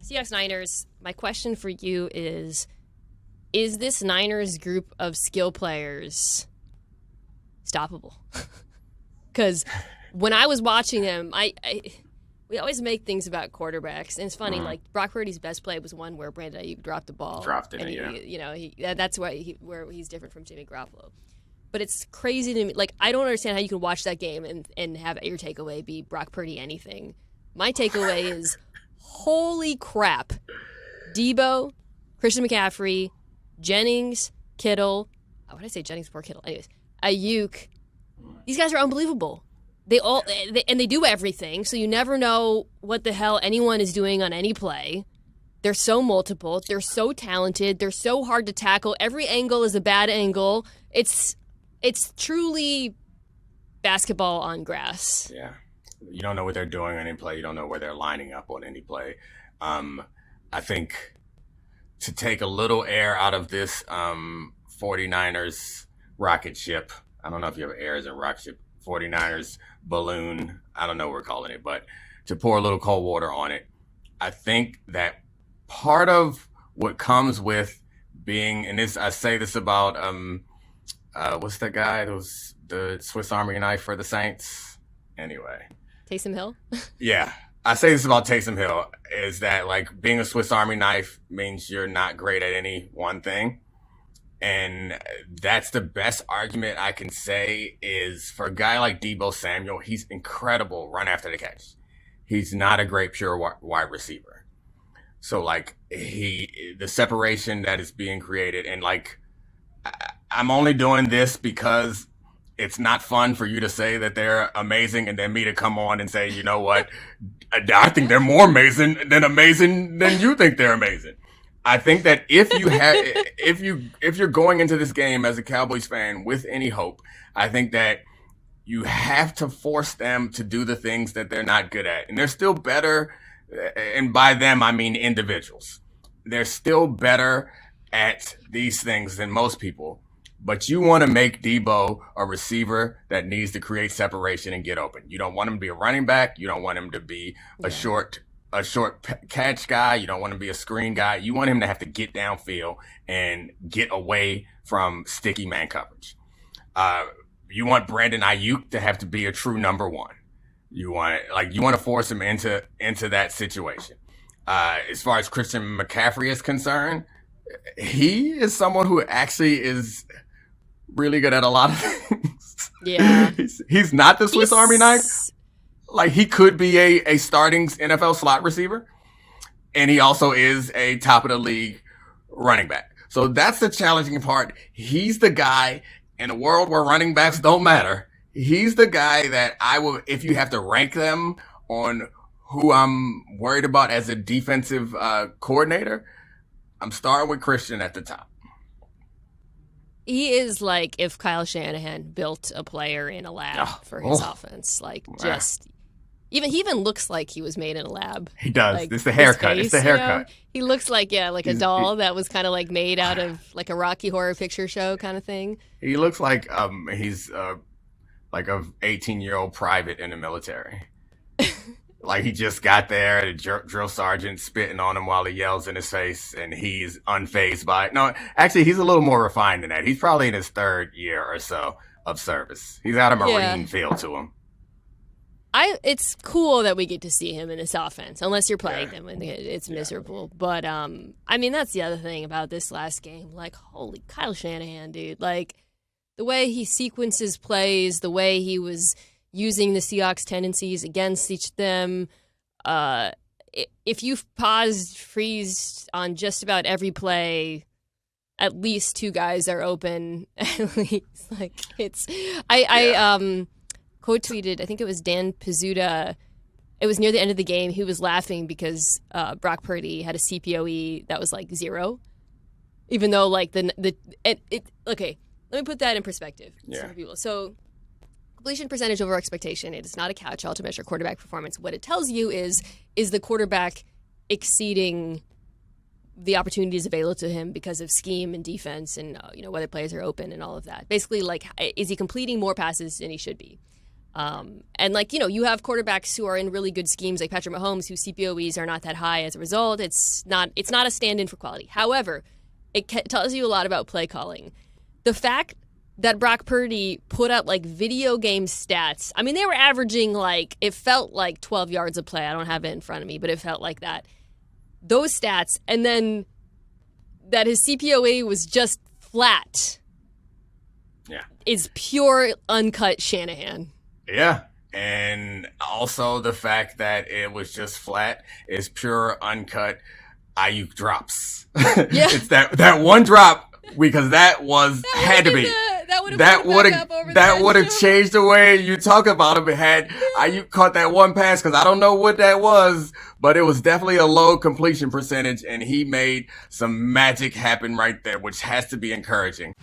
Seahawks Niners, my question for you is this Niners group of skill players stoppable? Because when I was watching them, we always make things about quarterbacks, and it's funny. Like Brock Purdy's best play was one where Brandon Ayuk dropped the ball. That's where he's different from Jimmy Garoppolo. But it's crazy to me. Like, I don't understand how you can watch that game and have your takeaway be Brock Purdy anything. My takeaway is, holy crap, Debo, Christian McCaffrey, Jennings, Kittle. What did I say? Jennings before Kittle. Anyways, Ayuk. These guys are unbelievable. They do everything, so you never know what the hell anyone is doing on any play. They're so multiple. They're so talented. They're so hard to tackle. Every angle is a bad angle. It's truly basketball on grass. Yeah. You don't know what they're doing on any play. You don't know where they're lining up on any play. I think to take a little air out of this 49ers rocket ship, I don't know if you have air as a rocket ship, 49ers balloon, I don't know what we're calling it, but to pour a little cold water on it, I think that part of what comes with being, and this, I say this about, what's that guy that was the Swiss Army knife for the Saints? Anyway. Taysom Hill? Yeah. I say this about Taysom Hill, is that like being a Swiss Army knife means you're not great at any one thing. And that's the best argument I can say is for a guy like Deebo Samuel, he's incredible run after the catch. He's not a great pure wide receiver. So like the separation that is being created, and like, I'm only doing this because it's not fun for you to say that they're amazing and then me to come on and say, you know what, I think they're more amazing than you think they're amazing. I think that if you're going into this game as a Cowboys fan with any hope, I think that you have to force them to do the things that they're not good at. And they're still better, and by them I mean individuals. They're still better at these things than most people. But you want to make Debo a receiver that needs to create separation and get open. You don't want him to be a running back. You don't want him to be a short catch guy. You don't want him to be a screen guy. You want him to have to get downfield and get away from sticky man coverage. You want Brandon Ayuk to have to be a true number one. You want to force him into that situation. As far as Christian McCaffrey is concerned, he is someone who actually is really good at a lot of things. Yeah. He's not the Swiss Army knife. Like, he could be a starting NFL slot receiver, and he also is a top of the league running back. So that's the challenging part. He's the guy in a world where running backs don't matter. He's the guy that I will, if you have to rank them on who I'm worried about as a defensive coordinator, I'm starting with Christian at the top. He is like if Kyle Shanahan built a player in a lab for his offense. Like, just he even looks like he was made in a lab. He does. Like, it's the haircut. Face, it's the haircut. He looks like a doll that was kind of like made out of like a Rocky Horror Picture Show kind of thing. He looks like he's like a 18-year-old private in the military. Like, he just got there, the drill sergeant spitting on him while he yells in his face, and he's unfazed by it. No, actually, he's a little more refined than that. He's probably in his third year or so of service. He's got a Marine feel to him. It's cool that we get to see him in this offense, unless you're playing them and it's miserable. But, I mean, that's the other thing about this last game. Like, holy Kyle Shanahan, dude. Like, the way he sequences plays, the way he was using the Seahawks' tendencies against each of them. If you've freezed on just about every play, at least two guys are open. At least, like, I quote tweeted, I think it was Dan Pizzuta. It was near the end of the game. He was laughing because Brock Purdy had a CPOE that was like 0, even though like okay. Let me put that in perspective for people. So, completion percentage over expectation. It is not a catch-all to measure quarterback performance. What it tells you is the quarterback exceeding the opportunities available to him because of scheme and defense and whether players are open and all of that. Basically, like, is he completing more passes than he should be? And like, you have quarterbacks who are in really good schemes like Patrick Mahomes, whose CPOEs are not that high as a result. It's not a stand-in for quality. However, it tells you a lot about play calling. The fact that Brock Purdy put up like video game stats. I mean, they were averaging it felt like 12 yards of play. I don't have it in front of me, but it felt like that. Those stats, and then that his CPOE was just flat. Yeah. Is pure uncut Shanahan. Yeah. And also the fact that it was just flat is pure uncut Ayuk drops. Yeah. It's that one drop because that had to be. That would have changed the way you talk about him. Had Ayuk caught that one pass, because I don't know what that was, but it was definitely a low completion percentage, and he made some magic happen right there, which has to be encouraging.